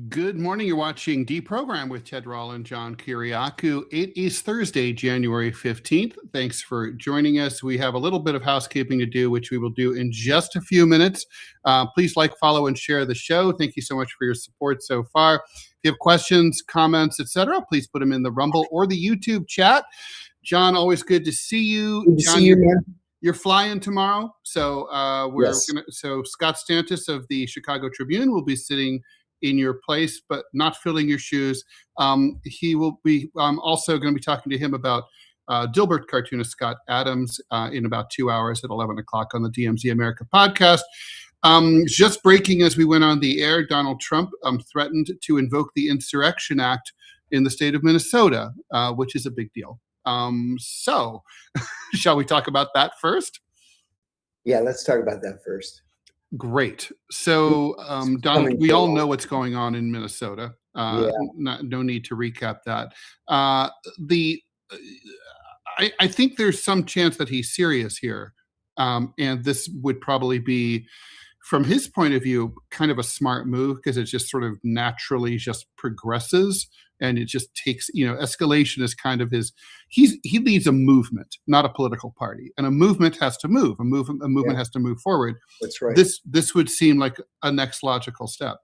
Good morning. You're watching DeProgram with Ted Rall and John Kiriakou. It is Thursday, January 15th. Thanks for joining us. We have a little bit of housekeeping to do, which we will do in just a few minutes. Please like, follow, and share the show. Thank you so much for your support so far. If you have questions, comments, etc., please put them in the Rumble or the YouTube chat. John, always good to see you. Good to John, see you, man. You're flying tomorrow, so So Scott Stantis of the Chicago Tribune will be sitting in your place, but not filling your shoes. He will be. I'm also going to be talking to him about Dilbert cartoonist Scott Adams in about 2 hours at 11 o'clock on the DMZ America podcast. Just breaking as we went on the air, Donald Trump threatened to invoke the Insurrection Act in the state of Minnesota, which is a big deal. So shall we talk about that first? Yeah, let's talk about that first. Great. So, Donald, we all know what's going on in Minnesota. No need to recap that. I think there's some chance that he's serious here. And this would probably be, from his point of view, kind of a smart move because it just sort of naturally just progresses. And it just takes, escalation is kind of his. He leads a movement, not a political party, and a movement has to move. A movement has to move forward. That's right. This would seem like a next logical step.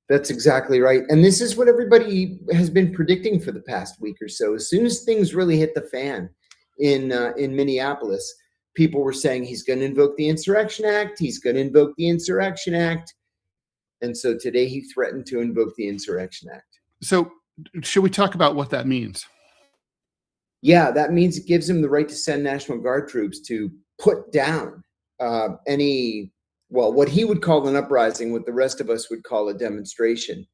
That's exactly right, and this is what everybody has been predicting for the past week or so. As soon as things really hit the fan in Minneapolis, people were saying he's going to invoke the Insurrection Act. He's going to invoke the Insurrection Act, and so today he threatened to invoke the Insurrection Act. So, should we talk about what that means? Yeah, that means it gives him the right to send National Guard troops to put down what he would call an uprising, what the rest of us would call a demonstration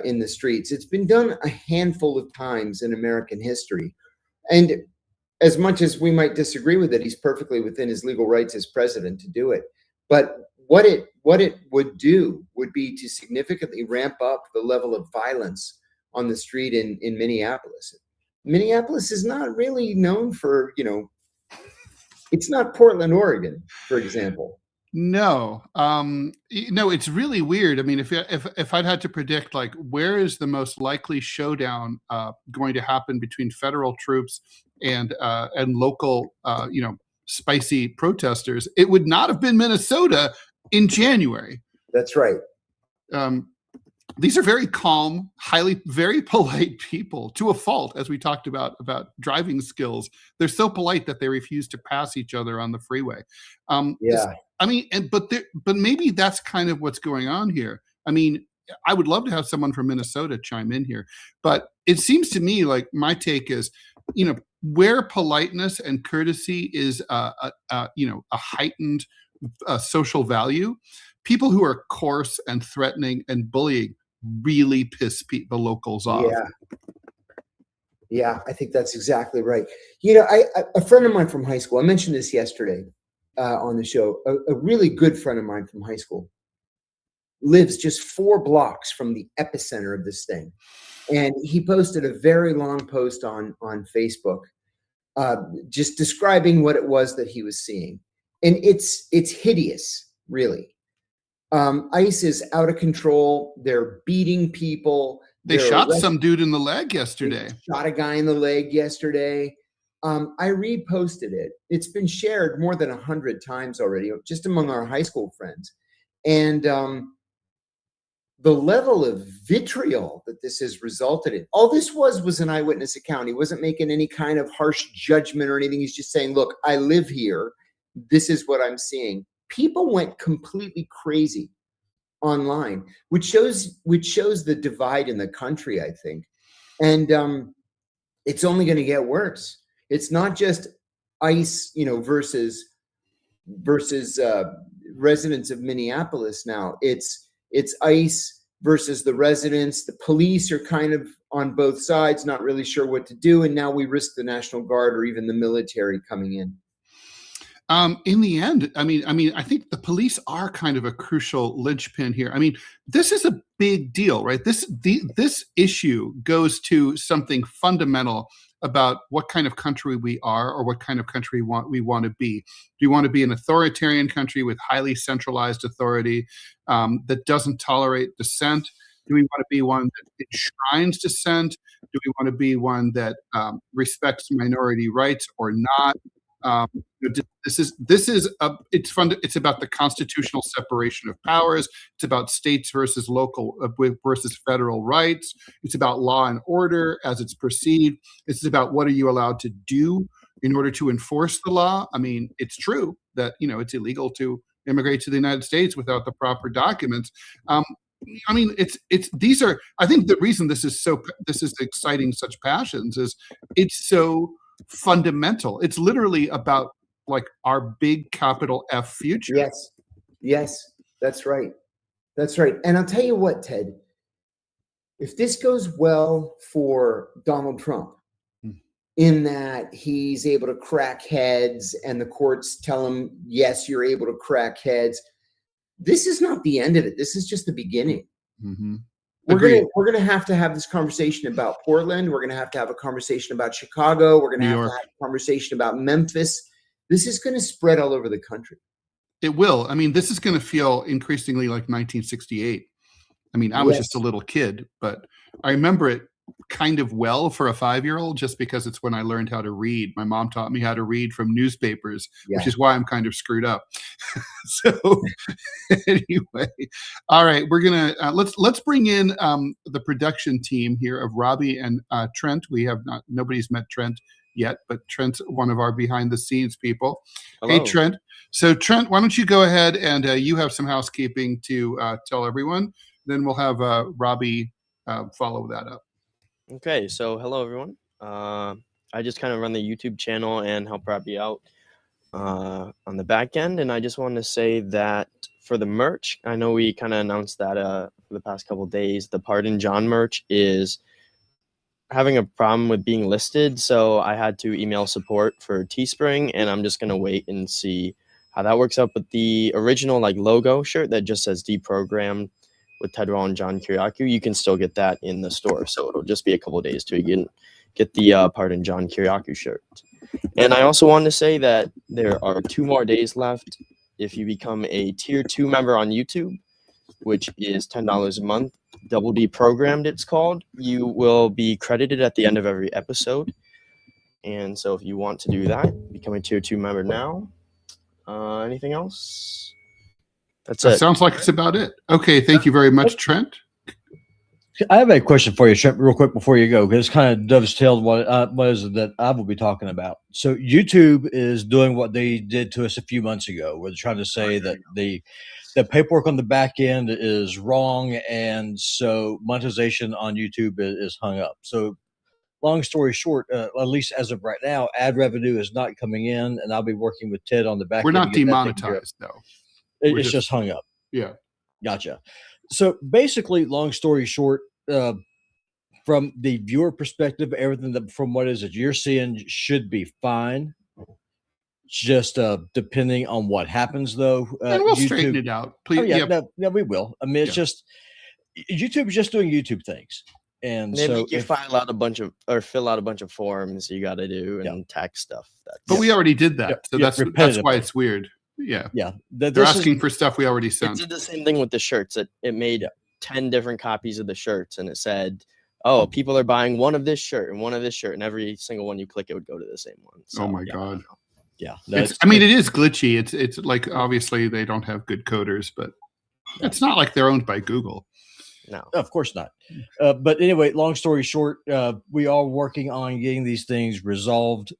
in the streets. It's been done a handful of times in American history. And as much as we might disagree with it, he's perfectly within his legal rights as president to do it. But what it would do would be to significantly ramp up the level of violence on the street in Minneapolis. Minneapolis is not really known for, it's not Portland, Oregon, for example. No, it's really weird. I mean, if I'd had to predict, like, where is the most likely showdown going to happen between federal troops and local, spicy protesters, it would not have been Minnesota in January. That's right. These are very calm, very polite people to a fault, as we talked about driving skills. They're so polite that they refuse to pass each other on the freeway. But maybe that's kind of what's going on here. I mean, I would love to have someone from Minnesota chime in here, but it seems to me like my take is, where politeness and courtesy is a heightened social value, people who are coarse and threatening and bullying really piss the locals off. Yeah, I think that's exactly right. A friend of mine from high school, I mentioned this yesterday on the show, a really good friend of mine from high school lives just 4 blocks from the epicenter of this thing. And he posted a very long post on Facebook just describing what it was that he was seeing. And it's hideous, really. ICE is out of control. They're beating people. They shot some dude in the leg yesterday. Shot a guy in the leg yesterday. I reposted it. It's been shared more than 100 times already, just among our high school friends. And the level of vitriol that this has resulted in. All this was an eyewitness account. He wasn't making any kind of harsh judgment or anything. He's just saying, look, I live here. This is what I'm seeing. People went completely crazy online, which shows the divide in the country, I think. And it's only going to get worse. It's not just ICE, versus residents of Minneapolis now. It's ICE versus the residents. The police are kind of on both sides, not really sure what to do. And now we risk the National Guard or even the military coming in. In the end, I think the police are kind of a crucial linchpin here. I mean, this is a big deal, right? This issue goes to something fundamental about what kind of country we are or what kind of country we want to be. Do you want to be an authoritarian country with highly centralized authority that doesn't tolerate dissent? Do we want to be one that enshrines dissent? Do we want to be one that respects minority rights or not? This is it's fun. It's about the constitutional separation of powers. It's about states versus local versus federal rights. It's about law and order as it's perceived. It's about what are you allowed to do in order to enforce the law. I mean, it's true that it's illegal to immigrate to the United States without the proper documents. I mean, these are. I think the reason this is exciting such passions is it's so fundamental. It's literally about like our big capital F future. Yes, that's right. And I'll tell you what, Ted, if this goes well for Donald Trump, in that he's able to crack heads and the courts tell him, yes, you're able to crack heads, this is not the end of it. This is just the beginning. Mm-hmm. We're gonna have to have this conversation about Portland. We're gonna have to have a conversation about Chicago. We're gonna have to have a conversation about Memphis. This is gonna spread all over the country. It will. I mean, this is going to feel increasingly like 1968. I mean, I was just a little kid, but I remember it kind of well for a 5-year-old, just because it's when I learned how to read. My mom taught me how to read from newspapers, which is why I'm kind of screwed up. So anyway, all right, we're gonna let's bring in the production team here of Robbie and Trent. Nobody's met Trent yet, but Trent's one of our behind the scenes people. Hello. Hey, Trent. So Trent, why don't you go ahead and you have some housekeeping to tell everyone. Then we'll have Robbie follow that up. Okay, so hello everyone. I just kind of run the YouTube channel and help Robbie out on the back end, and I just wanted to say that for the merch, I know we kind of announced that for the past couple of days. The Pardon John merch is having a problem with being listed, so I had to email support for Teespring, and I'm just gonna wait and see how that works out. But the original logo shirt that just says DeProgram with Ted Rall and John Kiriakou, you can still get that in the store. So it'll just be a couple of days to get the Pardon John Kiriakou shirt. And I also wanted to say that there are 2 more days left. If you become a tier 2 member on YouTube, which is $10 a month, Double D Programmed it's called, you will be credited at the end of every episode. And so if you want to do that, become a tier 2 member now. Anything else? That sounds like it's about it. Okay, thank you very much, Trent. I have a question for you, Trent, real quick before you go, because it's kind of dovetailed what is it that I will be talking about. So YouTube is doing what they did to us a few months ago, where they're trying to say that the paperwork on the back end is wrong, and so monetization on YouTube is hung up. So long story short, at least as of right now, ad revenue is not coming in, and I'll be working with Ted on the back end. We're not demonetized, though. It's just hung up. Yeah. Gotcha. So basically, long story short, from the viewer perspective, everything from what is it you're seeing should be fine. Just depending on what happens, though. And we'll straighten it out. Please. Oh, yeah, no, we will. I mean, it's just YouTube is just doing YouTube things. And they make you fill out a bunch of forms you got to do and tax stuff. But we already did that, so that's why it's weird. Yeah. They're asking for stuff we already sent. It did the same thing with the shirts. It made 10 different copies of the shirts, and it said, "Oh, people are buying one of this shirt and one of this shirt," and every single one you click, it would go to the same one. So, oh my god. Yeah. I mean, it is glitchy. It's like obviously they don't have good coders, but it's not like they're owned by Google. No, of course not. But anyway, long story short, we are working on getting these things resolved.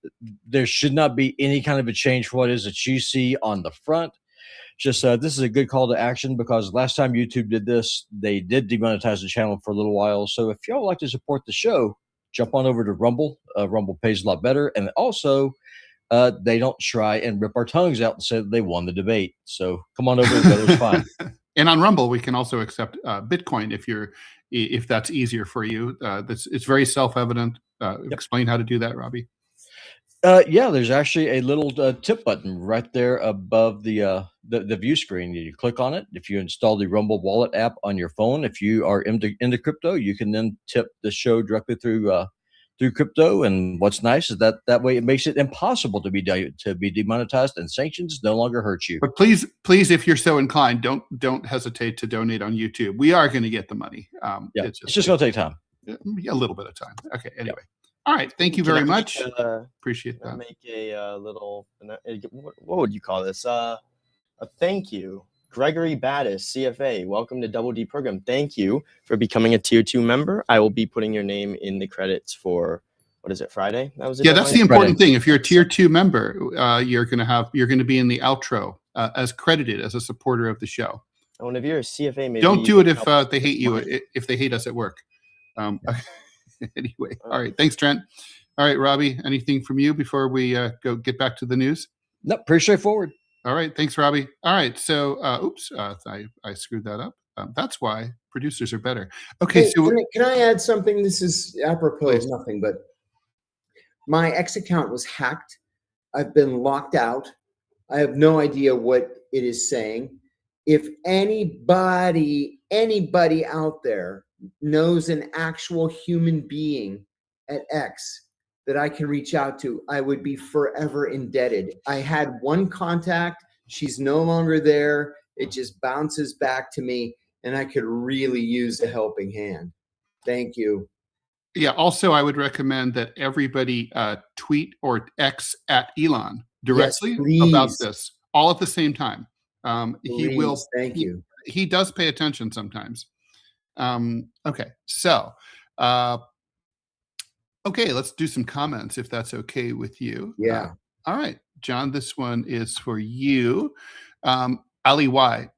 There should not be any kind of a change for what is that you see on the front. Just this is a good call to action, because last time YouTube did this, they did demonetize the channel for a little while. So if y'all like to support the show, jump on over to Rumble. Rumble pays a lot better. And also, they don't try and rip our tongues out and say that they won the debate. So come on over, the weather's fine. And on Rumble, we can also accept Bitcoin if that's easier for you. It's very self-evident. Explain how to do that, Robbie. Yeah, there's actually a little tip button right there above the view screen. You click on it. If you install the Rumble Wallet app on your phone, if you are into crypto, you can then tip the show directly through through crypto. And what's nice is that way it makes it impossible to be demonetized, and sanctions no longer hurt you. But please, if you're so inclined, don't hesitate to donate on YouTube. We are going to get the money. It's just going to take time. A little bit of time. Okay. Anyway. All right. Thank you very much. Appreciate that. Make a little, what would you call this? A thank you. Gregory Battis, CFA, welcome to Double DeProgram. Thank you for becoming a tier 2 member. I will be putting your name in the credits for, what is it, Friday? That's the important thing. If you're a tier 2 member, you're going to be in the outro as credited as a supporter of the show. And if you're a CFA, maybe don't do it if they hate you, if they hate us at work. Anyway, all right. Thanks, Trent. All right, Robbie, anything from you before we go get back to the news? No, pretty straightforward. All right. Thanks, Robbie. All right. So, I screwed that up. That's why producers are better. Okay. Hey, so can I add something? This is apropos of nothing, but my X account was hacked. I've been locked out. I have no idea what it is saying. If anybody out there knows an actual human being at X that I can reach out to, I would be forever indebted. I had one contact. She's no longer there. It just bounces back to me, and I could really use a helping hand. Thank you. Yeah. Also, I would recommend that everybody tweet or X at Elon directly about this, all at the same time. He will. Thank you. He does pay attention sometimes. Okay. So, okay, let's do some comments if that's okay with you. Yeah. All right, John, this one is for you. Ali Y.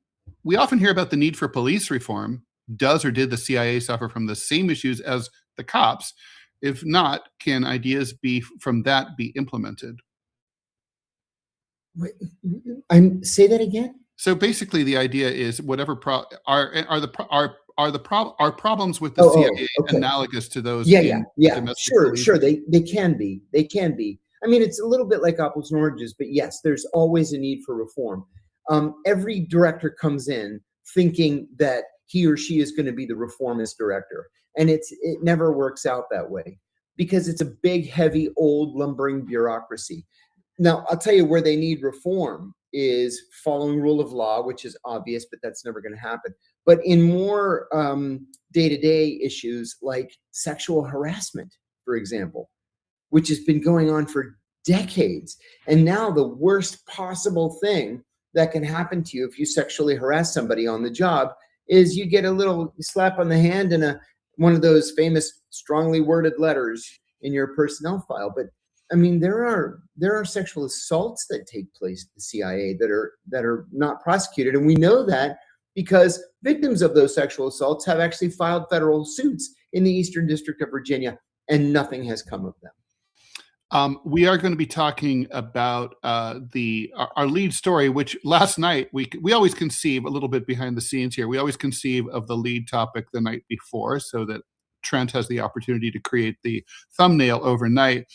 We often hear about the need for police reform. Does or did the CIA suffer from the same issues as the cops? If not, can ideas from that be implemented? Wait, say that again. So basically, the idea is whatever are problems with the CIA analogous to those? Yeah. Sure. They can be. I mean, it's a little bit like apples and oranges, but yes, there's always a need for reform. Every director comes in thinking that he or she is going to be the reformist director, and it never works out that way because it's a big, heavy, old, lumbering bureaucracy. Now, I'll tell you where they need reform is following rule of law, which is obvious, but that's never going to happen. But in more day-to-day issues like sexual harassment, for example, which has been going on for decades. And now the worst possible thing that can happen to you if you sexually harass somebody on the job is you get a little slap on the hand and one of those famous strongly worded letters in your personnel file. But I mean, there are sexual assaults that take place at the CIA that are not prosecuted, and we know that because victims of those sexual assaults have actually filed federal suits in the Eastern District of Virginia, and nothing has come of them. We are going to be talking about our lead story, which last night we always conceive a little bit behind the scenes here. We always conceive of the lead topic the night before, so that Trent has the opportunity to create the thumbnail overnight.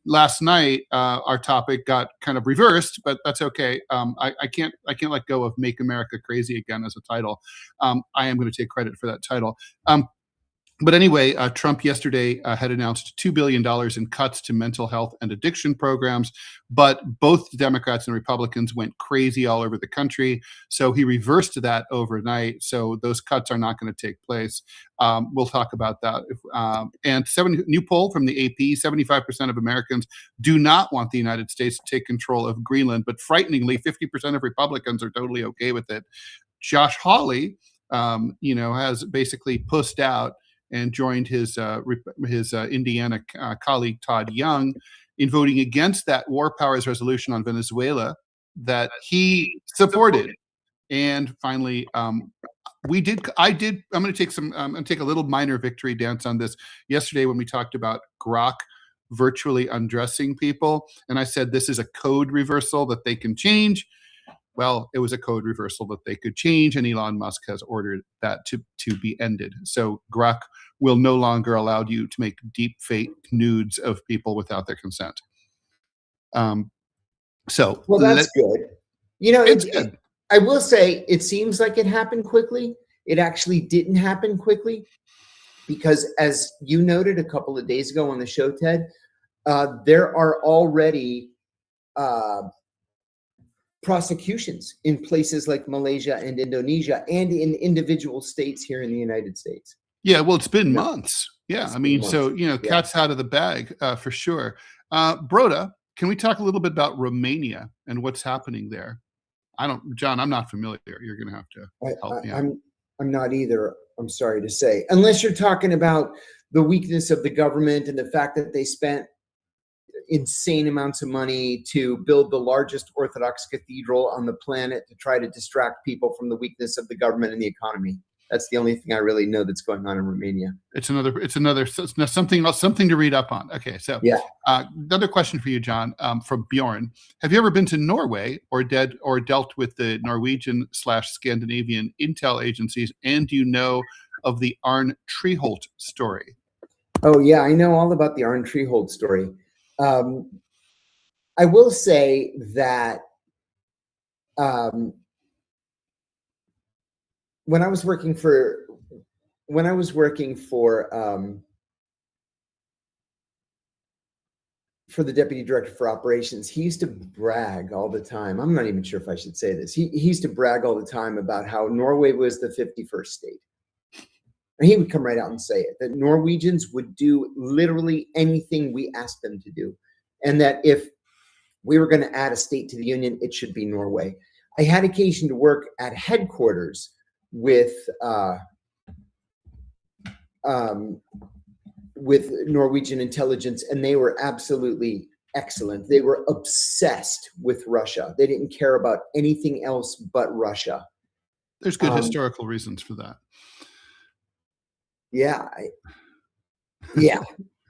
Last night, our topic got kind of reversed, but that's okay. I can't let go of "Make America Crazy Again" as a title. I am going to take credit for that title. But anyway, Trump yesterday had announced $2 billion in cuts to mental health and addiction programs, but both Democrats and Republicans went crazy all over the country. So he reversed that overnight. So those cuts are not going to take place. We'll talk about that. And new poll from the AP, 75% of Americans do not want the United States to take control of Greenland, but frighteningly, 50% of Republicans are totally okay with it. Josh Hawley, has basically pussed out and joined his Indiana colleague Todd Young in voting against that war powers resolution on Venezuela that he supported. And finally, I'm going to take a little minor victory dance on this. Yesterday when we talked about Grok virtually undressing people, and I said this is a code reversal that they can change. Well, it was a code reversal that they could change, and Elon Musk has ordered that to be ended. So Grok will no longer allow you to make deep fake nudes of people without their consent. Well, that's good. It's good. I will say it seems like it happened quickly. It actually didn't happen quickly. because as you noted a couple of days ago on the show, Ted, there are already prosecutions in places like Malaysia and Indonesia and in individual states here in the United States. Yeah, well, it's been months. Yeah, I mean, so, cat's out of the bag for sure. Broda, can we talk a little bit about Romania and what's happening there? John, I'm not familiar. You're going to have to help me out. I'm not either, I'm sorry to say, unless you're talking about the weakness of the government and the fact that they spent insane amounts of money to build the largest Orthodox cathedral on the planet to try to distract people from the weakness of the government and the economy. That's the only thing I really know that's going on in Romania. It's something else, something to read up on. Okay, so another question for you, John, from Bjorn. Have you ever been to Norway or dealt with the Norwegian/Scandinavian intel agencies? And do you know of the Arne Treholt story? Oh yeah, I know all about the Arne Treholt story. I will say that when I was working for the deputy director for operations, he used to brag all the time. I'm not even sure if I should say this. He used to brag all the time about how Norway was the 51st state. And he would come right out and say it, that Norwegians would do literally anything we asked them to do. And that if we were going to add a state to the union, it should be Norway. I had occasion to work at headquarters with Norwegian intelligence, and they were absolutely excellent. They were obsessed with Russia. They didn't care about anything else but Russia. There's good historical reasons for that. Yeah.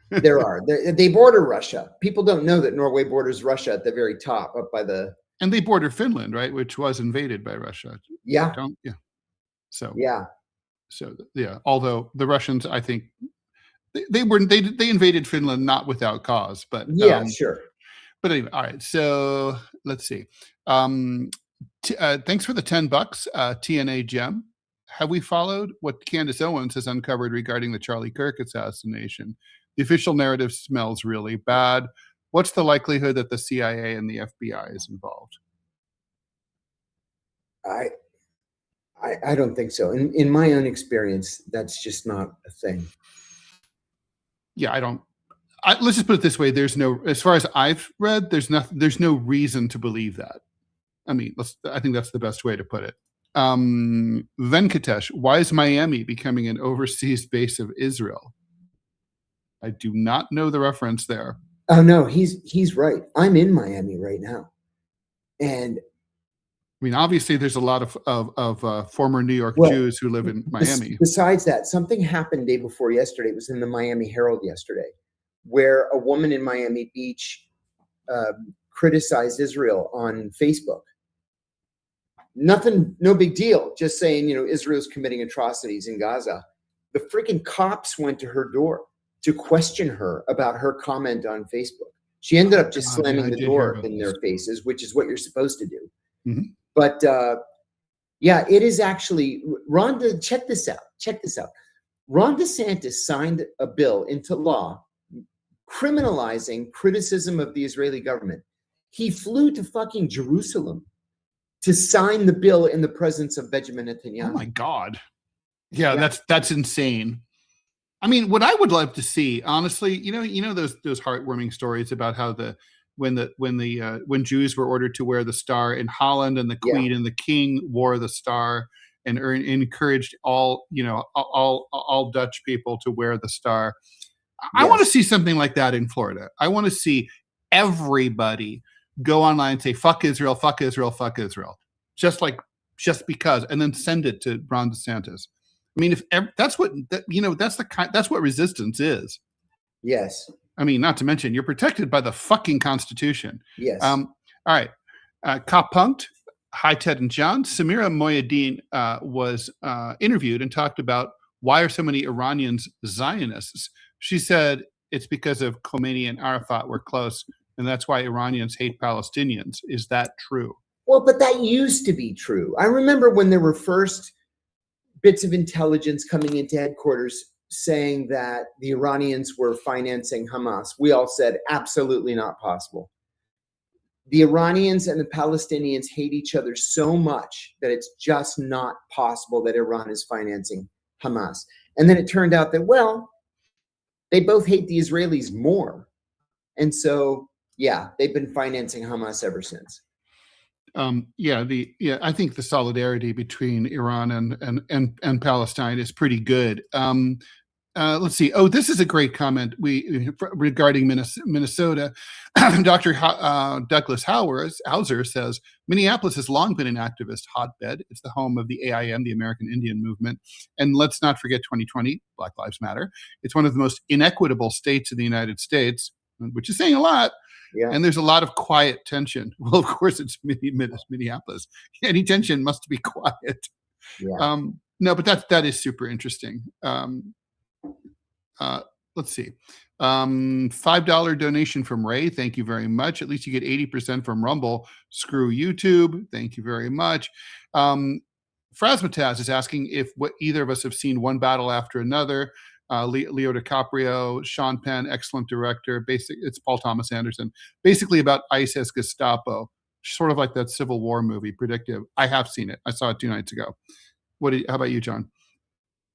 There are. They border Russia. People don't know that Norway borders Russia at the very top, up by the. And they border Finland, right, which was invaded by Russia. Yeah. So yeah. So yeah. Although the Russians, I think, they invaded Finland not without cause, but yeah, sure. But anyway, all right. So let's see. Thanks for the $10, TNA Gem. Have we followed what Candace Owens has uncovered regarding the Charlie Kirk assassination? The official narrative smells really bad. What's the likelihood that the CIA and the FBI is involved? I don't think so. In my own experience, that's just not a thing. Yeah, let's just put it this way. As far as I've read, there's no reason to believe that. I mean, I think that's the best way to put it. Venkatesh, why is Miami becoming an overseas base of Israel? I do not know the reference there. Oh no, he's right. I'm in Miami right now, and I mean, obviously, there's a lot of former New York Jews who live in Miami. Besides that, something happened day before yesterday. It was in the Miami Herald yesterday, where a woman in Miami Beach criticized Israel on Facebook. Nothing, no big deal. Just saying, Israel's committing atrocities in Gaza. The freaking cops went to her door to question her about her comment on Facebook. She ended up just slamming the door in their faces, which is what you're supposed to do. Mm-hmm. But yeah, it is actually check this out. Ron DeSantis signed a bill into law criminalizing criticism of the Israeli government. He flew to fucking Jerusalem to sign the bill in the presence of Benjamin Netanyahu. Oh my God. Yeah. That's insane. I mean, what I would love to see, honestly, those heartwarming stories about how when Jews were ordered to wear the star in Holland, and the Queen and the King wore the star and encouraged all Dutch people to wear the star. Yes. I want to see something like that in Florida. I want to see everybody go online and say, fuck Israel, fuck Israel, fuck Israel. Just because, and then send it to Ron DeSantis. I mean, that's what resistance is. Yes. I mean, not to mention, you're protected by the fucking Constitution. Yes. All right. Cop Punked, hi, Ted and John. Samira Moyadeen was interviewed and talked about why are so many Iranians Zionists. She said it's because of Khomeini and Arafat were close, and that's why Iranians hate Palestinians. Is that true? Well, but that used to be true. I remember when there were first bits of intelligence coming into headquarters saying that the Iranians were financing Hamas. We all said absolutely not possible. The Iranians and the Palestinians hate each other so much that it's just not possible that Iran is financing Hamas. And then it turned out that, well, they both hate the Israelis more. And so, yeah, they've been financing Hamas ever since. I think the solidarity between Iran and Palestine is pretty good. Let's see. Oh, this is a great comment regarding Minnesota. Dr. Douglas Hauser says, Minneapolis has long been an activist hotbed. It's the home of the AIM, the American Indian Movement. And let's not forget 2020, Black Lives Matter. It's one of the most inequitable states in the United States, which is saying a lot. Yeah. And there's a lot of quiet tension. Well, of course, it's Minneapolis. Any tension must be quiet. Yeah. No, but that is super interesting. Let's see. $5 donation from Ray. Thank you very much. At least you get 80% from Rumble. Screw YouTube. Thank you very much. Frasmataz is asking if either of us have seen One Battle After Another. Leo DiCaprio, Sean Penn, excellent director. It's Paul Thomas Anderson. Basically about ICE as Gestapo, sort of like that Civil War movie, Predictive. I have seen it. I saw it 2 nights ago. How about you, John?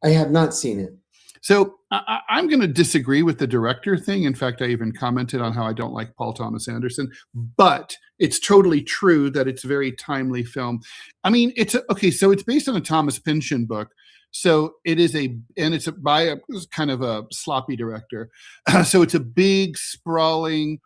I have not seen it. So I'm going to disagree with the director thing. In fact, I even commented on how I don't like Paul Thomas Anderson, but it's totally true that it's a very timely film. I mean, so it's based on a Thomas Pynchon book. So it's by a kind of a sloppy director. So it's a big, sprawling,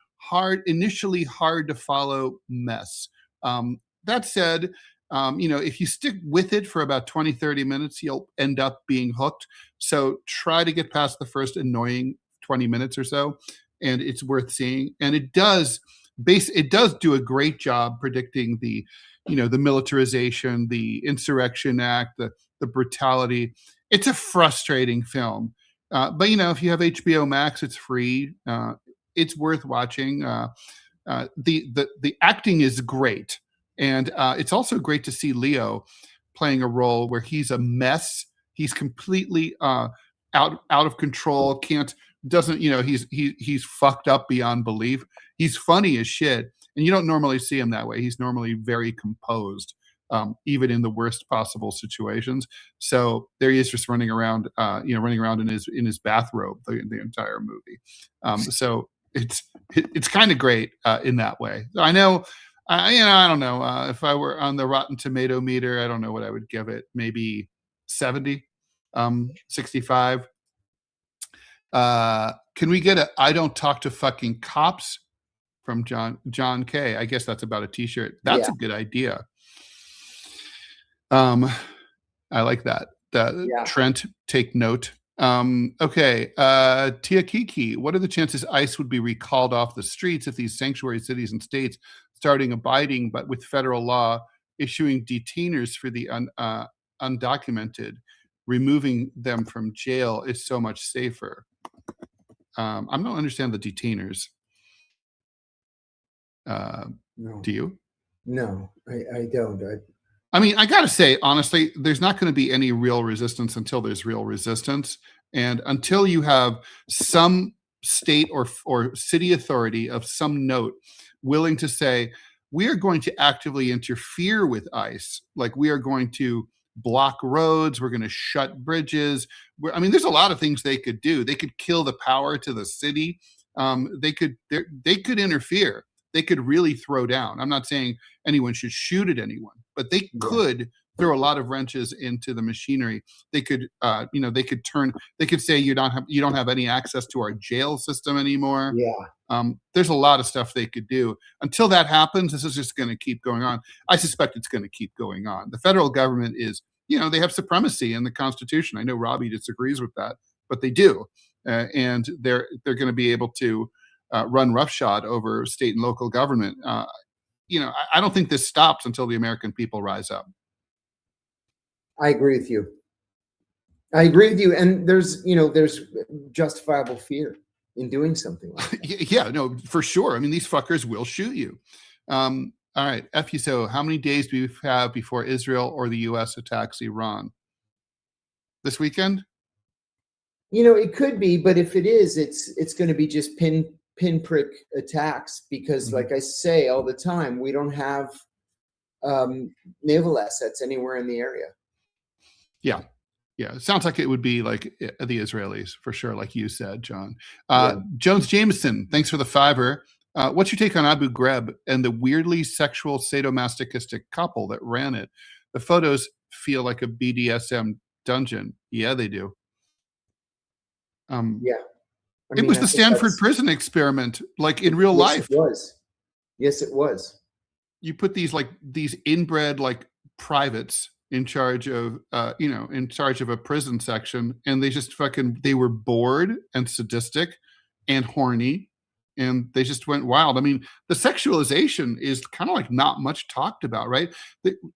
initially hard to follow mess. That said, if you stick with it for about 20, 30 minutes, you'll end up being hooked. So try to get past the first annoying 20 minutes or so, and it's worth seeing. And it does do a great job predicting the militarization, the Insurrection Act, the brutality. It's a frustrating film. But if you have HBO Max, it's free. It's worth watching. The acting is great. And it's also great to see Leo playing a role where he's a mess. He's completely out of control. He's fucked up beyond belief. He's funny as shit, and you don't normally see him that way. He's normally very composed, even in the worst possible situations. So there he is, just running around in his bathrobe the entire movie. So it's kind of great in that way. I know. I don't know. If I were on the Rotten Tomato meter, I don't know what I would give it. Maybe 70, 65. Can we get I don't talk to fucking cops from John K? I guess that's about a t-shirt. That's a good idea. I like that. Trent, take note. Okay. Tia Kiki, what are the chances ICE would be recalled off the streets if these sanctuary cities and states starting abiding, but with federal law, issuing detainers for the undocumented, removing them from jail is so much safer? I don't understand the detainers. No. Do you? No, I don't. I mean, I got to say, honestly, there's not going to be any real resistance until there's real resistance. And until you have some state or city authority of some note willing to say, we are going to actively interfere with ICE, like we are going to block roads, we're going to shut bridges. There's a lot of things they could do. They could kill the power to the city. They could interfere. They could really throw down. I'm not saying anyone should shoot at anyone, but they could throw a lot of wrenches into the machinery. They could, they could say you don't have any access to our jail system anymore. Yeah. There's a lot of stuff they could do. Until that happens, this is just going to keep going on. I suspect it's going to keep going on. The federal government is, they have supremacy in the Constitution. I know Robbie disagrees with that, but they do, and they're going to be able to run roughshod over state and local government. I don't think this stops until the American people rise up. I agree with you. And there's justifiable fear in doing something like that. Yeah, no, for sure. These fuckers will shoot you. All right, FUSO, how many days do we have before Israel or the U.S. attacks Iran? This weekend? You know, it could be, but if it is, it's going to be just pinprick attacks because, like I say all the time, we don't have naval assets anywhere in the area. Yeah. Yeah, it sounds like it would be like the Israelis for sure, like you said, John. Jones Jameson, thanks for the $5. What's your take on Abu Ghraib and the weirdly sexual sadomasochistic couple that ran it? The photos feel like a BDSM dungeon. Yeah, they do. Yeah. It was the Stanford prison experiment, like in real life. It was. Yes, it was. You put these inbred like privates in charge of in charge of a prison section, and they just they were bored and sadistic and horny, and they just went wild. I mean, the sexualization is kind of like not much talked about, right?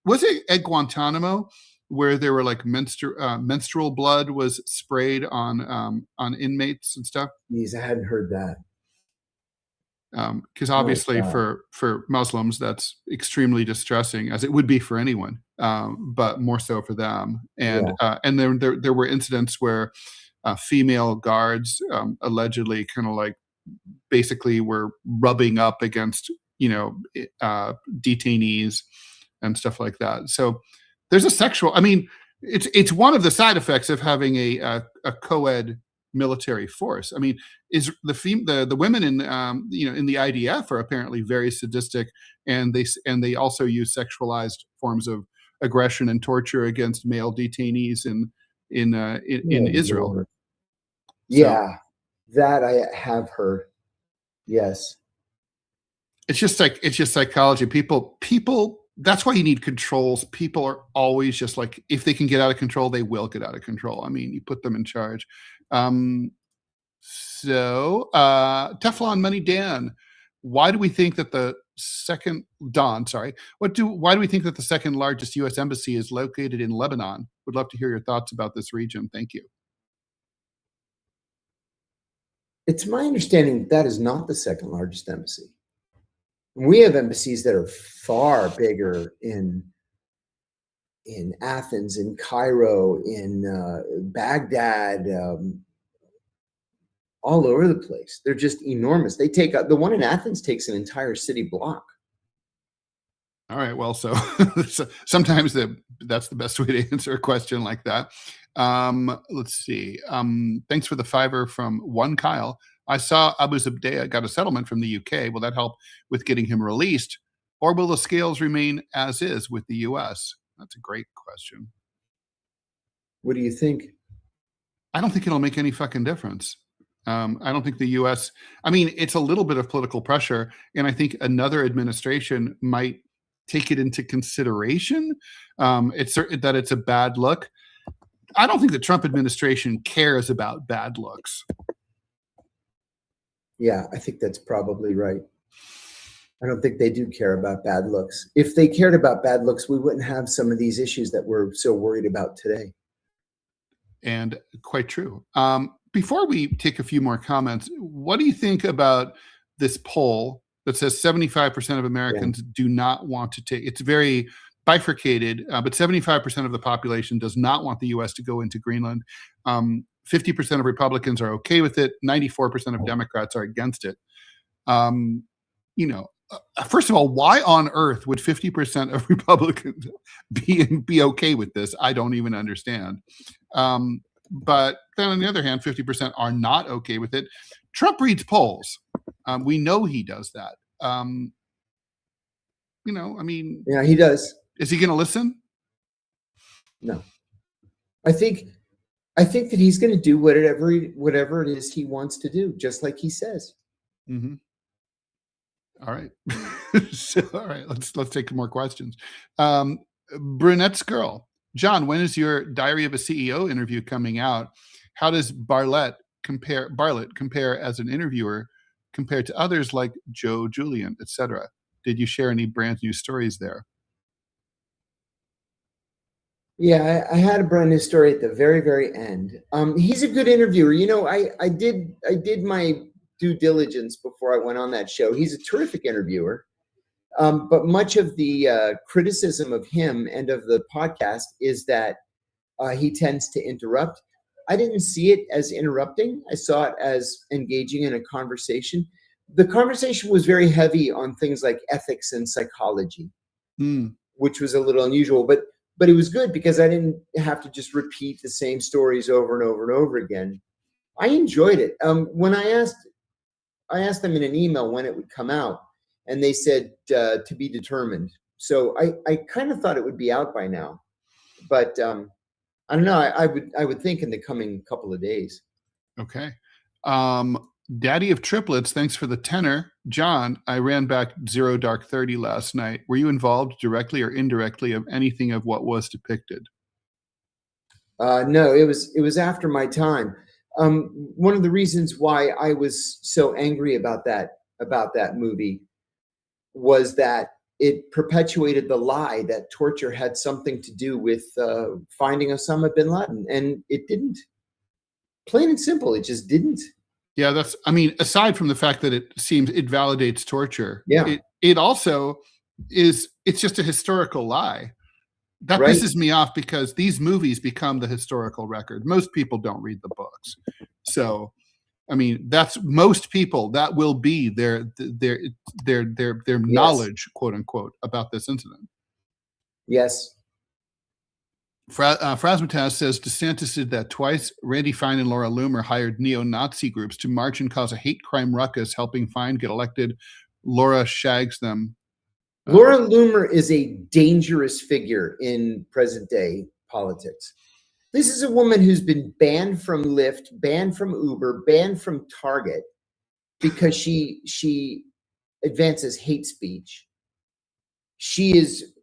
Was it at Guantanamo where there were like menstrual blood was sprayed on inmates and stuff? Jeez, I hadn't heard that. Because obviously for Muslims, that's extremely distressing, as it would be for anyone, but more so for them. And there were incidents where female guards allegedly kind of like basically were rubbing up against detainees and stuff like that. So there's a sexual. I mean, it's one of the side effects of having a co-ed military force. I mean, is the women in in the IDF are apparently very sadistic, and they also use sexualized forms of aggression and torture against male detainees in Israel. Lord. Yeah, that I have heard. Yes, it's just psychology. People. That's why you need controls. People are always just like, if they can get out of control, they will get out of control. I mean, you put them in charge. Teflon Money Dan, why do we think that the second largest U.S. embassy is located in Lebanon? Would love to hear your thoughts about this region. Thank you. It's my understanding that is not the second largest embassy. We have embassies that are far bigger in Athens, in Cairo, in Baghdad, all over the place. They're just enormous. They take the one in Athens takes an entire city block. All right. Well, so sometimes that's the best way to answer a question like that. Let's see. Thanks for the $5 from one Kyle. I saw Abu Zabdea got a settlement from the UK. Will that help with getting him released, or will the scales remain as is with the US? That's a great question. What do you think? I don't think it'll make any fucking difference. I don't think the US, I mean, it's a little bit of political pressure, and I think another administration might take it into consideration. It's certain that it's a bad look. I don't think the Trump administration cares about bad looks. Yeah, I think that's probably right. I don't think they do care about bad looks. If they cared about bad looks, we wouldn't have some of these issues that we're so worried about today. And quite true. Before we take a few more comments, what do you think about this poll that says 75% of Americans do not want to take? It's very bifurcated, but 75% of the population does not want the U.S. to go into Greenland. 50% of Republicans are okay with it. 94% of Democrats are against it. First of all, why on earth would 50% of Republicans be okay with this? I don't even understand. But then on the other hand, 50% are not okay with it. Trump reads polls. We know he does that. Yeah, he does. Is he going to listen? No. I think that he's going to do whatever it is he wants to do, just like he says. Mm-hmm. All right. All right. Let's take more questions. Brunette's girl. John, when is your Diary of a CEO interview coming out? How does Bartlett compare as an interviewer compared to others like Joe Julian, etc.? Did you share any brand new stories there? Yeah, I had a brand new story at the very, very end. He's a good interviewer. I did my due diligence before I went on that show. He's a terrific interviewer. But much of the criticism of him and of the podcast is that he tends to interrupt. I didn't see it as interrupting. I saw it as engaging in a conversation. The conversation was very heavy on things like ethics and psychology, which was a little unusual, but it was good because I didn't have to just repeat the same stories over and over and over again. I enjoyed it. When I asked them in an email when it would come out, and they said to be determined. So I kind of thought it would be out by now, but I don't know. I would think in the coming couple of days. Okay. Daddy of triplets, thanks for the tenor. John, I ran back Zero Dark 30 last night. Were you involved directly or indirectly of anything of what was depicted? No, it was after my time. One of the reasons why I was so angry about that movie was that it perpetuated the lie that torture had something to do with finding Osama bin Laden, and it didn't. Plain and simple, it just didn't. Yeah, aside from the fact that it validates torture, yeah, it also it's just a historical lie. That right. pisses me off because these movies become the historical record. Most people don't read the books. So, that's most people, that will be their knowledge, quote unquote, about this incident. Yes. Frasmataz says DeSantis did that twice. Randy Fine and Laura Loomer hired neo-Nazi groups to march and cause a hate crime ruckus, helping Fine get elected. Laura shags them. Laura Loomer is a dangerous figure in present day politics. This is a woman who's been banned from Lyft, banned from Uber, banned from Target because she advances hate speech. She is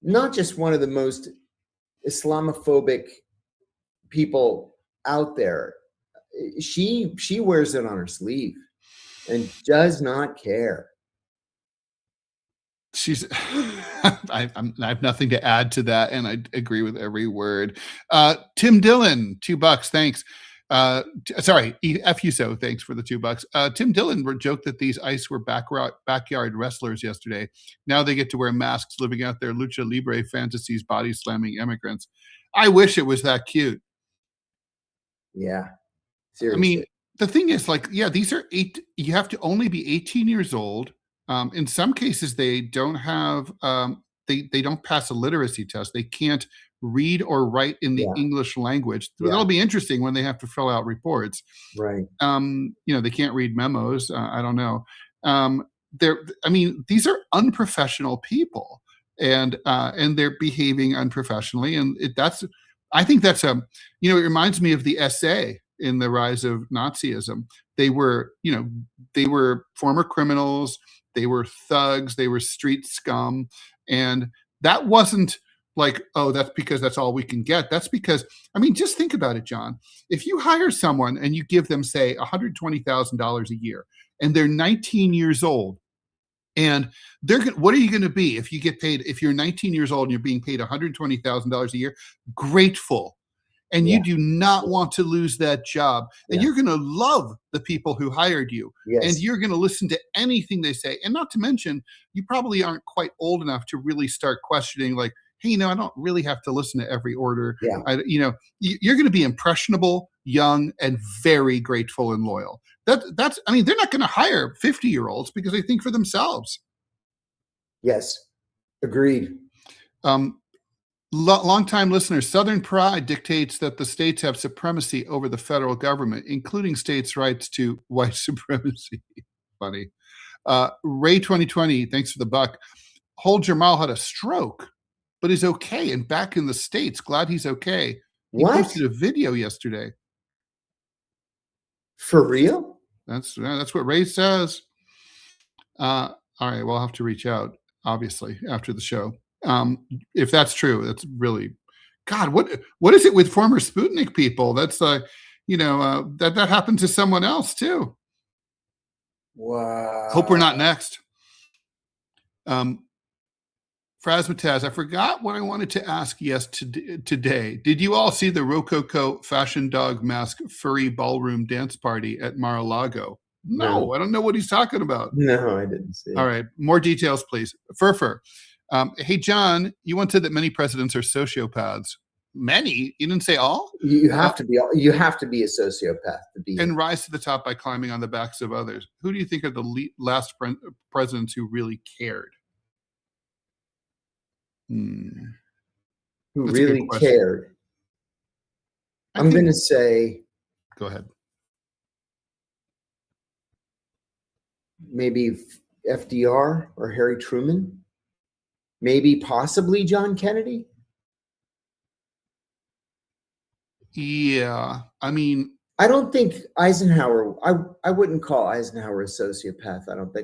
not just one of the most Islamophobic people out there. She wears it on her sleeve and does not care. She's I have nothing to add to that, and I agree with every word. Tim Dillon, $2, thanks. Sorry, F you so, thanks for the $2. Tim Dillon joked that these ICE were backyard wrestlers yesterday. Now they get to wear masks, living out their lucha libre fantasies, body slamming immigrants. I wish it was that cute. Yeah, seriously. The thing is, these are you have to only be 18 years old. In some cases, they don't have they don't pass a literacy test. They can't read or write in the English language. That'll be interesting when they have to fill out reports. Right. They can't read memos. I don't know. These are unprofessional people, and they're behaving unprofessionally, and I think that's it reminds me of the SA in the rise of Nazism. They were former criminals. They were thugs. They were street scum. And that wasn't like, oh, that's because that's all we can get. That's because, just think about it, John. If you hire someone and you give them, say, $120,000 a year, and they're 19 years old, and what are you going to be if you get paid, if you're 19 years old and you're being paid $120,000 a year? Grateful. And you do not want to lose that job. And you're going to love the people who hired you. Yes. And you're going to listen to anything they say. And not to mention, you probably aren't quite old enough to really start questioning, like, hey, I don't really have to listen to every order. Yeah. You're going to be impressionable, young, and very grateful and loyal. They're not going to hire 50-year-olds because they think for themselves. Yes. Agreed. Long-time listener, Southern pride dictates that the states have supremacy over the federal government, including states' rights to white supremacy. Funny. Ray 2020, thanks for the buck. Hold Jamal had a stroke, but he's okay and back in the States. Glad he's okay. He posted a video yesterday. For real? That's what Ray says. All right, we'll have to reach out, obviously, after the show. If that's true, that's really, God, what is it with former Sputnik people? That's that happened to someone else too. Wow. Hope we're not next. Frasmataz, I forgot what I wanted to ask today. Did you all see the Rococo fashion dog mask furry ballroom dance party at Mar-a-Lago? No, I don't know what he's talking about. No, I didn't see. All right, more details, please. Fur. Hey, John, you once said that many presidents are sociopaths. many. You didn't say all. You have to be. You have to be a sociopath to be. And rise to the top by climbing on the backs of others. Who do you think are the last presidents who really cared? Who That's really cared? I'm going to say. Go ahead. Maybe FDR or Harry Truman. Maybe possibly John Kennedy. Yeah, I mean, I don't think Eisenhower, I wouldn't call Eisenhower a sociopath.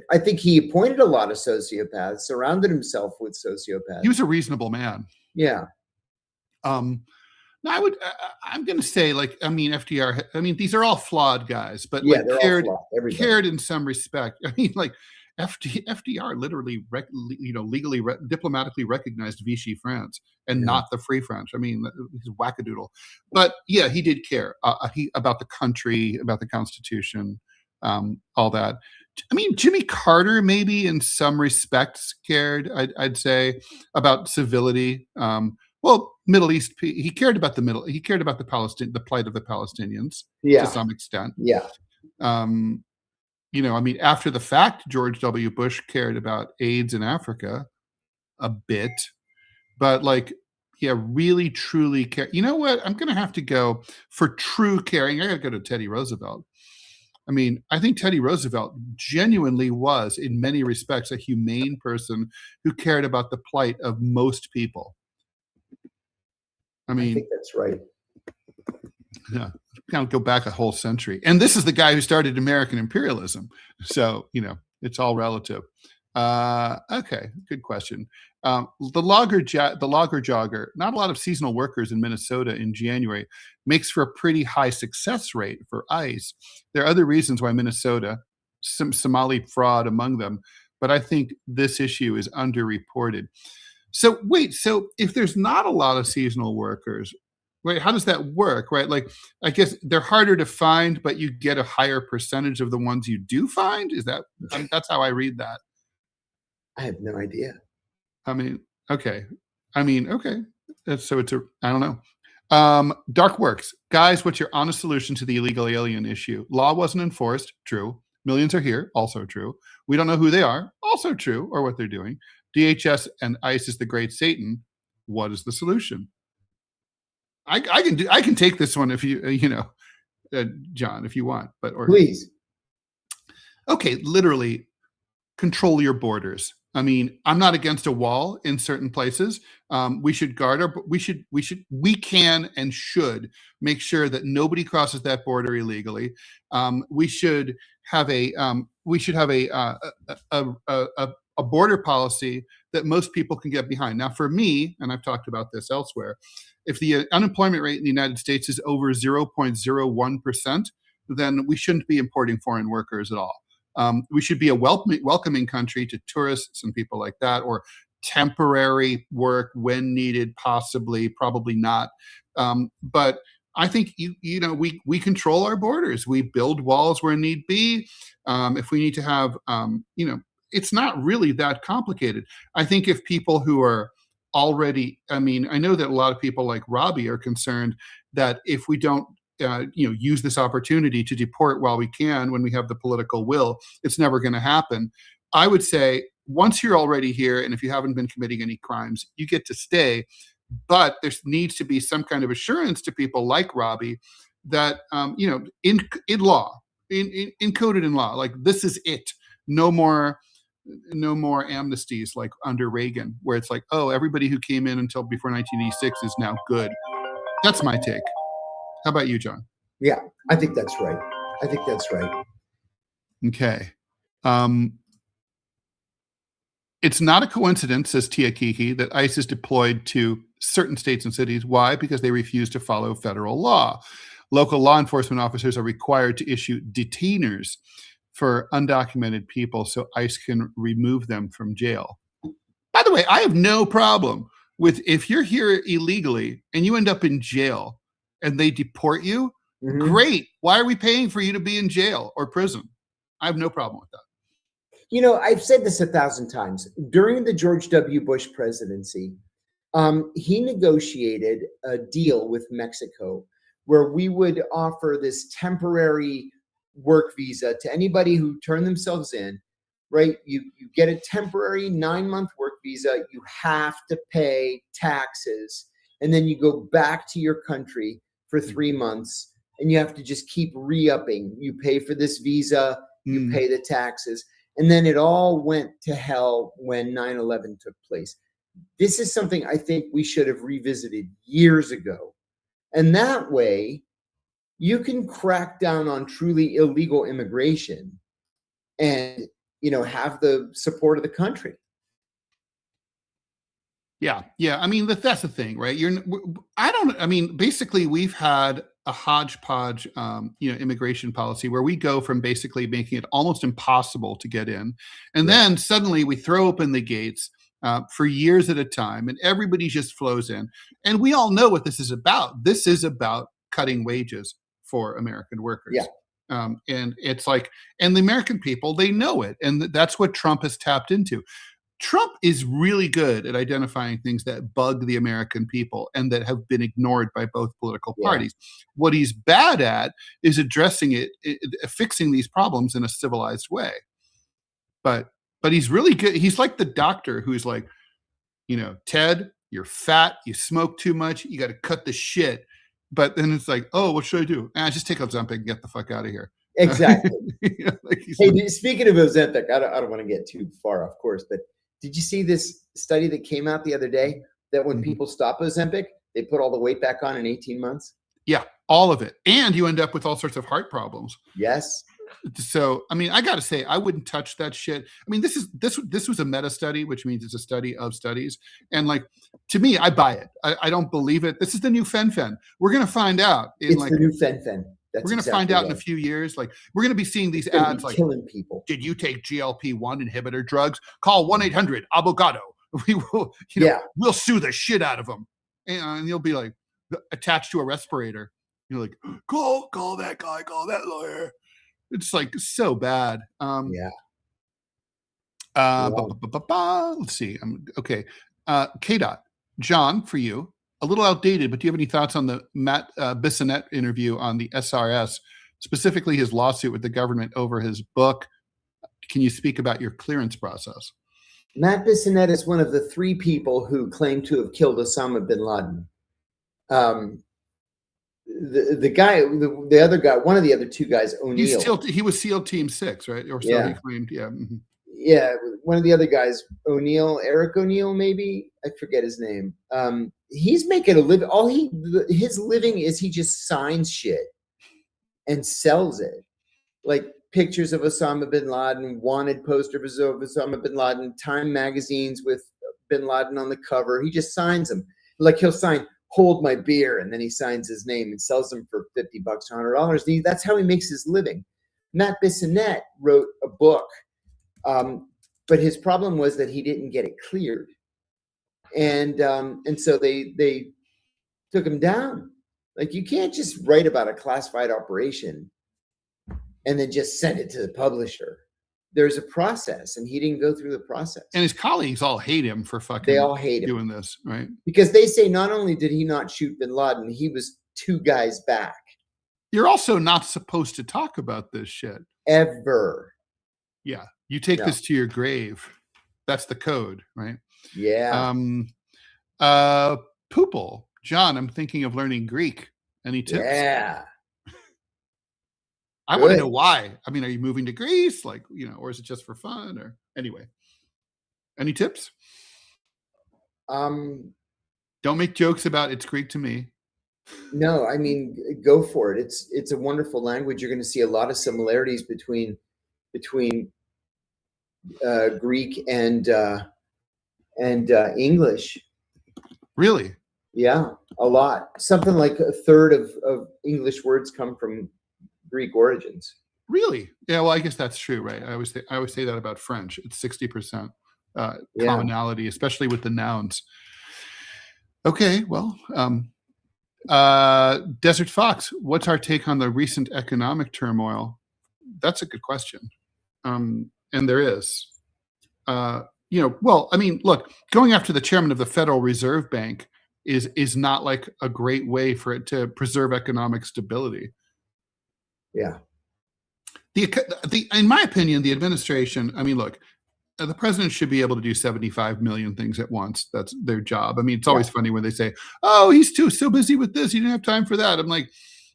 I think he appointed a lot of sociopaths, surrounded himself with sociopaths. He was a reasonable man. Yeah. No, I'm going to say, like, I mean, FDR, I mean, these are all flawed guys, but yeah, like they're cared in some respect. I mean, like FDR literally, legally, diplomatically recognized Vichy France and not the Free French. I mean, he's wackadoodle, but yeah, he did care about the country, about the Constitution, all that. I mean, Jimmy Carter maybe in some respects cared. I'd say about civility. Well, Middle East. He cared about He cared about the plight of the Palestinians to some extent. Yeah. I mean, after the fact, George W. Bush cared about AIDS in Africa a bit, but like, yeah, really, truly care. You know what? I'm going to have to go for true caring. I got to go to Teddy Roosevelt. I mean, I think Teddy Roosevelt genuinely was, in many respects, a humane person who cared about the plight of most people. I mean, I think that's right. Yeah, kind of go back a whole century. And this is the guy who started American imperialism. So, it's all relative. Okay, good question. The logger jogger, not a lot of seasonal workers in Minnesota in January, makes for a pretty high success rate for ICE. There are other reasons why Minnesota, some Somali fraud among them, but I think this issue is underreported. So wait, so if there's not a lot of seasonal workers, right, how does that work, right? Like, I guess they're harder to find, but you get a higher percentage of the ones you do find? Is that, that's how I read that. I have no idea. I mean, okay. So I don't know. Dark works. Guys, what's your honest solution to the illegal alien issue? Law wasn't enforced. True. Millions are here. Also true. We don't know who they are. Also true. Or what they're doing. DHS and ICE is the great Satan. What is the solution? I can take this one if John, if you want, please. Okay, literally control your borders. I mean, I'm not against a wall in certain places. We should guard we can and should make sure that nobody crosses that border illegally. We should have a border policy that most people can get behind. Now, for me, and I've talked about this elsewhere, if the unemployment rate in the United States is over 0.01%, then we shouldn't be importing foreign workers at all. We should be a welcoming country to tourists and people like that, or temporary work when needed, possibly, probably not. But I think we control our borders. We build walls where need be. If we need to have, it's not really that complicated. I think if people who are already, I know that a lot of people like Robbie are concerned that if we don't use this opportunity to deport while we can, when we have the political will, it's never going to happen. I would say once you're already here, and if you haven't been committing any crimes, you get to stay. But there needs to be some kind of assurance to people like Robbie that, in law, encoded in law, like this is it. No more amnesties like under Reagan, where it's like, oh, everybody who came in until before 1986 is now good. That's my take. How about you, John? Yeah, I think that's right. Okay. It's not a coincidence, says Tia Kiki, that ICE is deployed to certain states and cities. Why? Because they refuse to follow federal law. Local law enforcement officers are required to issue detainers for undocumented people so ICE can remove them from jail. By the way, I have no problem with if you're here illegally and you end up in jail and they deport you, great. Why are we paying for you to be in jail or prison? I have no problem with that. I've said this 1,000 times. During the George W. Bush presidency, He negotiated a deal with Mexico where we would offer this temporary work visa to anybody who turned themselves in, right? You get a temporary 9-month work visa. You have to pay taxes, and then you go back to your country for 3 months, and you have to just keep re-upping. You pay for this visa, you pay the taxes, and then it all went to hell when 9/11 took place. This is something I think we should have revisited years ago. And that way, you can crack down on truly illegal immigration and, have the support of the country. Yeah. I mean, that's the thing, right? Basically, we've had a hodgepodge, immigration policy where we go from basically making it almost impossible to get in. And then suddenly we throw open the gates for years at a time, and everybody just flows in. And we all know what this is about. This is about cutting wages for American workers. Yeah. And it's like, and the American people, they know it. And that's what Trump has tapped into. Trump is really good at identifying things that bug the American people and that have been ignored by both political parties. What he's bad at is addressing it, fixing these problems in a civilized way. But he's really good. He's like the doctor who's like, Ted, you're fat, you smoke too much, you got to cut the shit. But then it's like, oh, what should I do? Just take Ozempic and get the fuck out of here. Exactly. Hey, speaking of Ozempic, I don't want to get too far off course, but did you see this study that came out the other day that when people stop Ozempic, they put all the weight back on in 18 months? Yeah, all of it. And you end up with all sorts of heart problems. Yes. So, I got to say, I wouldn't touch that shit. This was a meta study, which means it's a study of studies. And to me, I buy it. I don't believe it. This is the new fen-phen. We're going to find out. It's the new fen-phen. We're going to find out in a few years. We're going to be seeing these ads killing people. Did you take GLP-1 inhibitor drugs? Call 1-800-ABOGADO. We will, we'll sue the shit out of them. And you'll be attached to a respirator. You're like, call that guy, call that lawyer. It's so bad. Let's see. Okay. K-Dot. John, for you. A little outdated, but do you have any thoughts on the Matt Bissonnette interview on the SRS, specifically his lawsuit with the government over his book? Can you speak about your clearance process? Matt Bissonnette is one of the 3 people who claim to have killed Osama bin Laden. The guy, the other guy, one of the other 2 guys, O'Neill. He was SEAL Team 6, right? Or so he claimed. Yeah. Mm-hmm. Yeah, one of the other guys, Eric O'Neill, maybe, I forget his name. He's making a living. His living is he just signs shit and sells it, like pictures of Osama bin Laden, wanted posters of Osama bin Laden, Time magazines with bin Laden on the cover. He just signs them. He'll sign "Hold my beer," and then he signs his name and sells them for $50, $100. That's how he makes his living. Matt Bissonnette wrote a book. But his problem was that he didn't get it cleared. And so they took him down. You can't just write about a classified operation and then just send it to the publisher. There's a process, and he didn't go through the process. And his colleagues all hate him for they all hate him doing this, right? Because they say not only did he not shoot bin Laden, he was 2 guys back. You're also not supposed to talk about this shit. Ever. Yeah. You take this to your grave. That's the code, right? Yeah. Poople. John, I'm thinking of learning Greek. Any tips? Yeah. I want to know why. Are you moving to Greece? Or is it just for fun? Or anyway. Any tips? Don't make jokes about it's Greek to me. No, go for it. It's a wonderful language. You're going to see a lot of similarities between Greek and English. Really? Yeah, a lot. Something like a third of English words come from Greek origins. Really? Yeah. Well, I guess that's true, right? I always say that about French. It's 60% commonality, especially with the nouns. Okay. Well, Desert Fox, what's our take on the recent economic turmoil? That's a good question. And there is. well, I mean, look, going after the chairman of the Federal Reserve Bank is not like a great way for it to preserve economic stability. Yeah. In my opinion, the administration, I mean, look, the president should be able to do 75 million things at once. That's their job. I mean, it's always funny when they say, oh, he's so busy with this, he didn't have time for that. I'm like,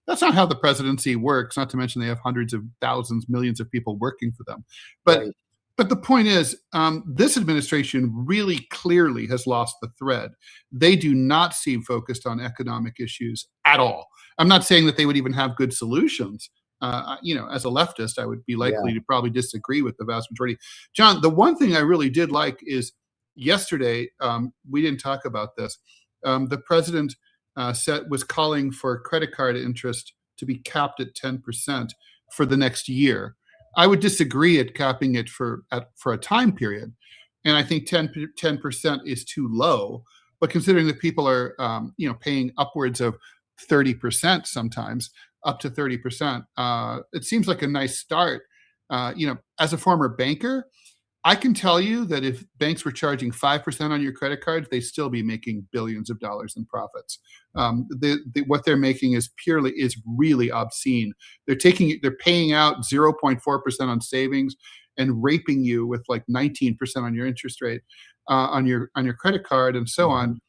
that's not how the presidency works, not to mention they have hundreds of thousands, millions of people working for them. But the point is, this administration really clearly has lost the thread. They do not seem focused on economic issues at all. I'm not saying that they would even have good solutions. As a leftist, I would be likely to probably disagree with the vast majority. John, the one thing I really did like is yesterday, we didn't talk about this. The president was calling for credit card interest to be capped at 10% for the next year. I would disagree at capping it for a time period. And I think 10% is too low. But considering that people are, paying upwards of 30% sometimes, up to 30%, it seems like a nice start. As a former banker, I can tell you that if banks were charging 5% on your credit cards, they'd still be making billions of dollars in profits. What they're making is really obscene. They're paying out 0.4% on savings and raping you with like 19% on your interest rate on your credit card and so on.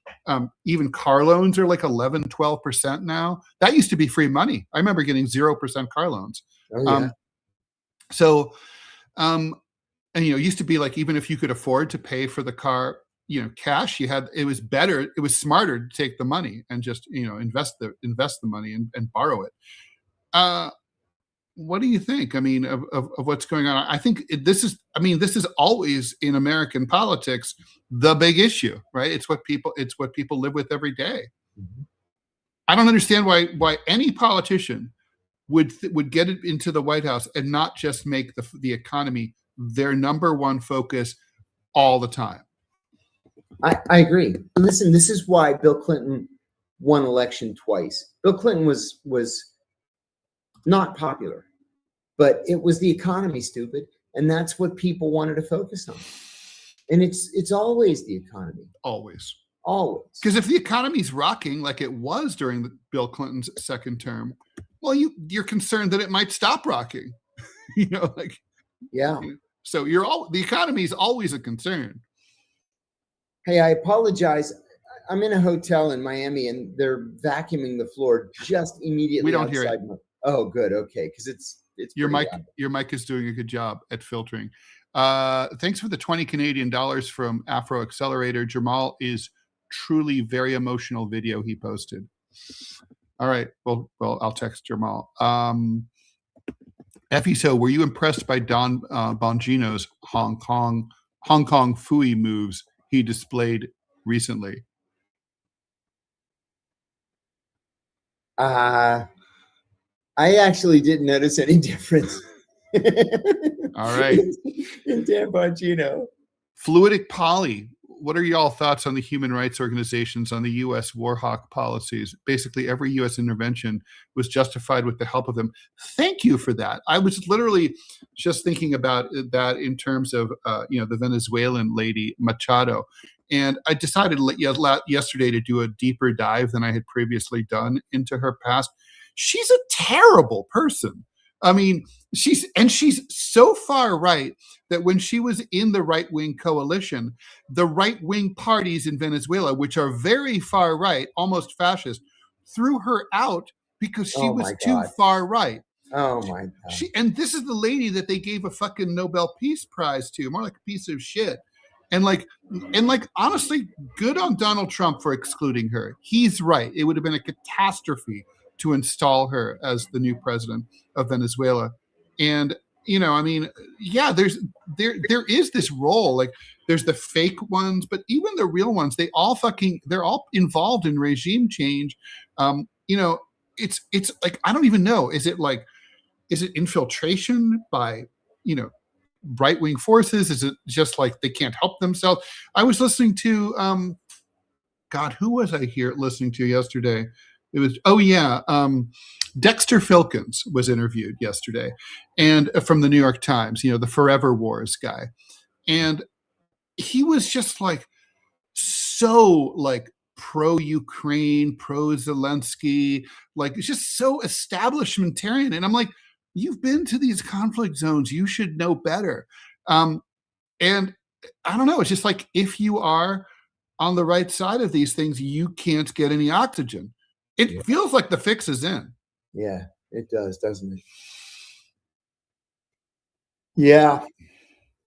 Even car loans are like 11-12% now. That used to be free money. I remember getting 0% car loans. Oh, yeah. And it used to be like, even if you could afford to pay for the car, cash, it was better, it was smarter to take the money and just, invest the money and borrow it. What do you think? I mean, of what's going on? I think this is always in American politics, the big issue, right? It's what people live with every day. Mm-hmm. I don't understand why any politician would get it into the White House and not just make the economy their number one focus all the time. I agree. Listen, this is why Bill Clinton won election twice. Bill Clinton was not popular, but it was the economy, stupid, and that's what people wanted to focus on. And it's always the economy. Always. Because if the economy's rocking like it was during Bill Clinton's second term, well, you're concerned that it might stop rocking. Yeah. So the economy is always a concern. Hey, I apologize. I'm in a hotel in Miami and they're vacuuming the floor just immediately. We don't outside hear it. Oh, good. Okay. Because it's your mic is doing a good job at filtering. Thanks for the 20 Canadian dollars from Afro Accelerator. Jamal is truly very emotional video he posted. All right. Well, I'll text Jamal. Effie, so were you impressed by Don Bongino's Hong Kong Fooey moves he displayed recently? I actually didn't notice any difference. All right. In Dan Bongino. Fluidic Poly. What are y'all thoughts on the human rights organizations on the U.S. war hawk policies? Basically, every U.S. intervention was justified with the help of them. Thank you for that. I was literally just thinking about that in terms of, the Venezuelan lady, Machado. And I decided yesterday to do a deeper dive than I had previously done into her past. She's a terrible person. I mean, she's so far right that when she was in the right-wing coalition, the right-wing parties in Venezuela, which are very far right, almost fascist, threw her out because she was too far right. Oh my God. And this is the lady that they gave a fucking Nobel Peace Prize to, more like a piece of shit. And honestly, good on Donald Trump for excluding her. He's right. It would have been a catastrophe to install her as the new president of Venezuela. And, there is this role, like there's the fake ones, but even the real ones, they're all involved in regime change. It's like, I don't even know. Is it infiltration by, right-wing forces? Is it just like they can't help themselves? I was listening to, who was I listening to yesterday? It was, Dexter Filkins was interviewed yesterday, and from the New York Times, the Forever Wars guy. And he was just like so like pro-Ukraine, pro-Zelensky, like it's just so establishmentarian. And I'm like, you've been to these conflict zones, you should know better. And I don't know, it's just like if you are on the right side of these things, you can't get any oxygen. It feels like the fix is in. Yeah, it does, doesn't it? Yeah.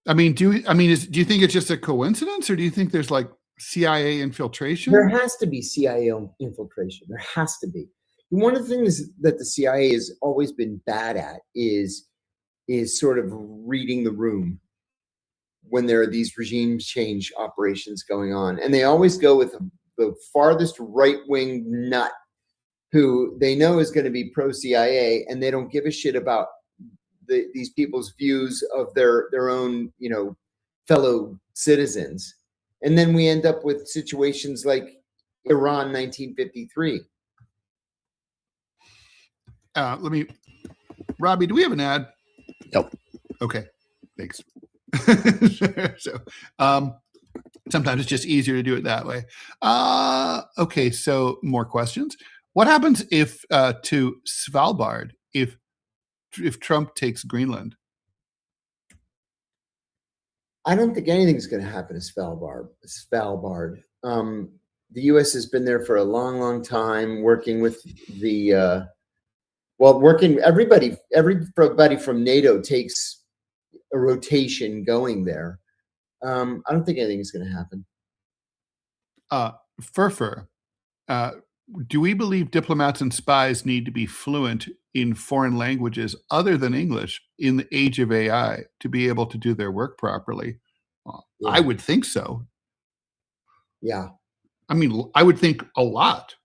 I mean, do you think it's just a coincidence, or do you think there's like CIA infiltration? There has to be CIA infiltration. There has to be. One of the things that the CIA has always been bad at is sort of reading the room when there are these regime change operations going on. And they always go with the farthest right-wing nut who they know is going to be pro-CIA, and they don't give a shit about these people's views of their own, fellow citizens. And then we end up with situations like Iran 1953. Robbie, do we have an ad? Nope. Okay, thanks. So sometimes it's just easier to do it that way. Okay, so more questions. What happens if to Svalbard if Trump takes Greenland? I don't think anything's going to happen to Svalbard. The U.S. has been there for a long, long time, working with everybody from NATO takes a rotation going there. I don't think anything is going to happen. Furfur, do we believe diplomats and spies need to be fluent in foreign languages other than English in the age of AI to be able to do their work properly? Yeah. I would think so. Yeah. I mean, I would think a lot.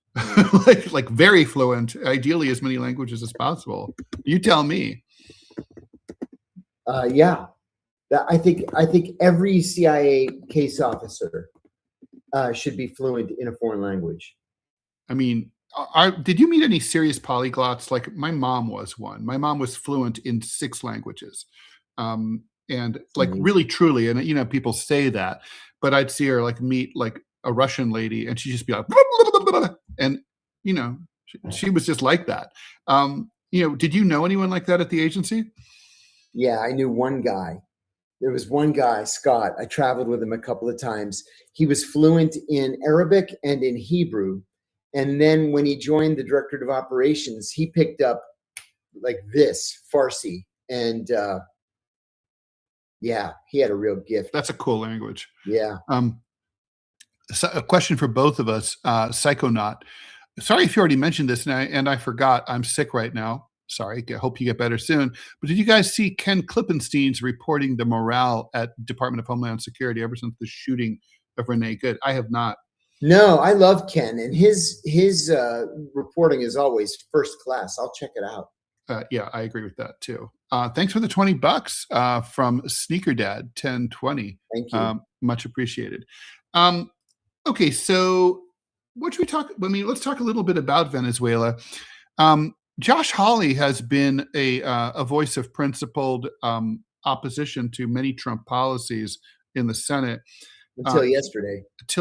like very fluent, ideally as many languages as possible. You tell me. Yeah. I think every CIA case officer should be fluent in a foreign language. I mean, did you meet any serious polyglots? Like my mom was one. My mom was fluent in 6 languages, and like really truly. And people say that, but I'd see her like meet like a Russian lady, and she'd just be like, blah, blah, blah, blah, and she was just like that. Did you know anyone like that at the agency? Yeah, I knew one guy. There was one guy, Scott. I traveled with him a couple of times. He was fluent in Arabic and in Hebrew. And then when he joined the Directorate of Operations, he picked up like this, Farsi. And yeah, he had a real gift. That's a cool language. Yeah. So a question for both of us, Psychonaut. Sorry if you already mentioned this and I forgot. I'm sick right now. Sorry. I hope you get better soon. But did you guys see Ken Klippenstein's reporting the morale at Department of Homeland Security ever since the shooting of Renee Good? I have not. No, I love Ken, and his reporting is always first class. I'll check it out. Yeah, I agree with that too. Thanks for the $20 from Sneaker Dad 1020. Thank you. Much appreciated. Okay, so what should we talk? I mean, let's talk a little bit about Venezuela. Josh Hawley has been a voice of principled opposition to many Trump policies in the Senate. Until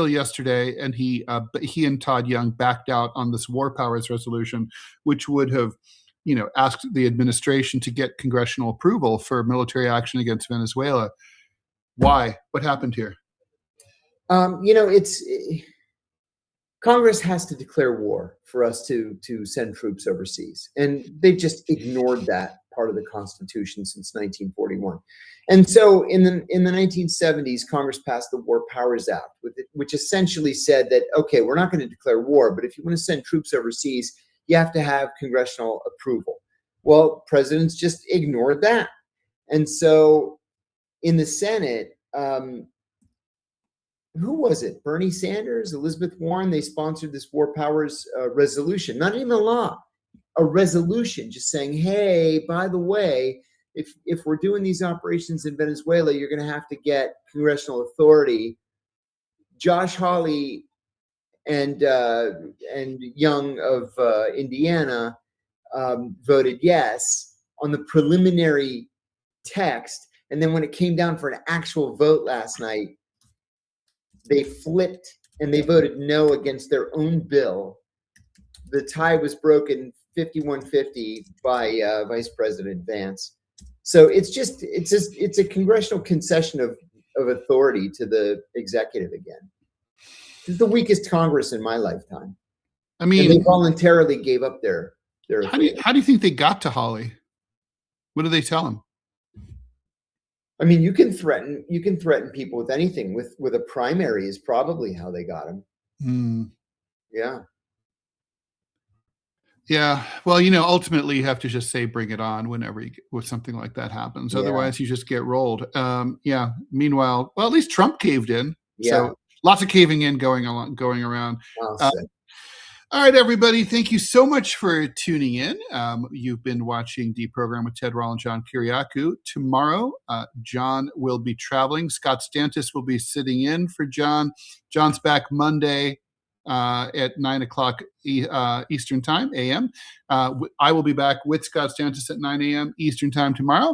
yesterday. And he and Todd Young backed out on this war powers resolution, which would have, asked the administration to get congressional approval for military action against Venezuela. Why? What happened here? Congress has to declare war for us to send troops overseas. And they've just ignored that part of the Constitution since 1941. And so in the 1970s, Congress passed the War Powers Act, which essentially said that, okay, we're not going to declare war, but if you want to send troops overseas, you have to have congressional approval. Well, presidents just ignored that. And so in the Senate, who was it? Bernie Sanders, Elizabeth Warren, they sponsored this War Powers resolution, not even a law, a resolution just saying, hey, by the way, if we're doing these operations in Venezuela, you're going to have to get congressional authority. Josh Hawley and Young of Indiana voted yes on the preliminary text. And then when it came down for an actual vote last night, they flipped and they voted no against their own bill. The tie was broken 51-50 by Vice President Vance. So it's a congressional concession of authority to the executive again. This is the weakest Congress in my lifetime. I mean, and they voluntarily gave up their. How do you think they got to Hawley? What did they tell him? I mean, you can threaten people with anything. With a primary is probably how they got him. Yeah. Yeah. Well, ultimately you have to just say, bring it on whenever with something like that happens. Yeah. Otherwise you just get rolled. Yeah. Meanwhile, well, at least Trump caved in. Yeah. So lots of caving in going around. All right, everybody. Thank you so much for tuning in. You've been watching DeProgram with Ted Rall and John Kiriakou. Tomorrow, John will be traveling. Scott Stantis will be sitting in for John. John's back Monday at 9 o'clock Eastern Time, AM. I will be back with Scott Stantis at 9 a.m. Eastern Time tomorrow.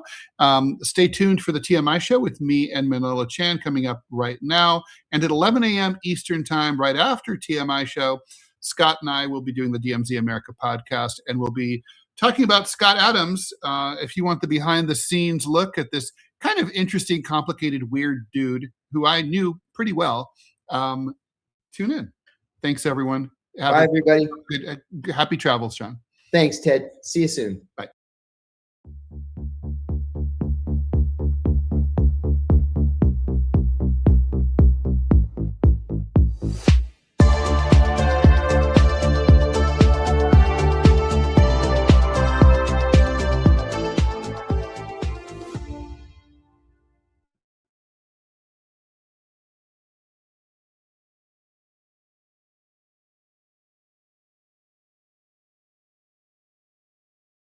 Stay tuned for the TMI show with me and Manolo Chan coming up right now. And at 11 a.m. Eastern Time, right after TMI show, Scott and I will be doing the DMZ America podcast, and we'll be talking about Scott Adams. If you want the behind-the-scenes look at this kind of interesting, complicated, weird dude who I knew pretty well, tune in. Thanks, everyone. Bye, everybody. Happy travels, John. Thanks, Ted. See you soon. Bye.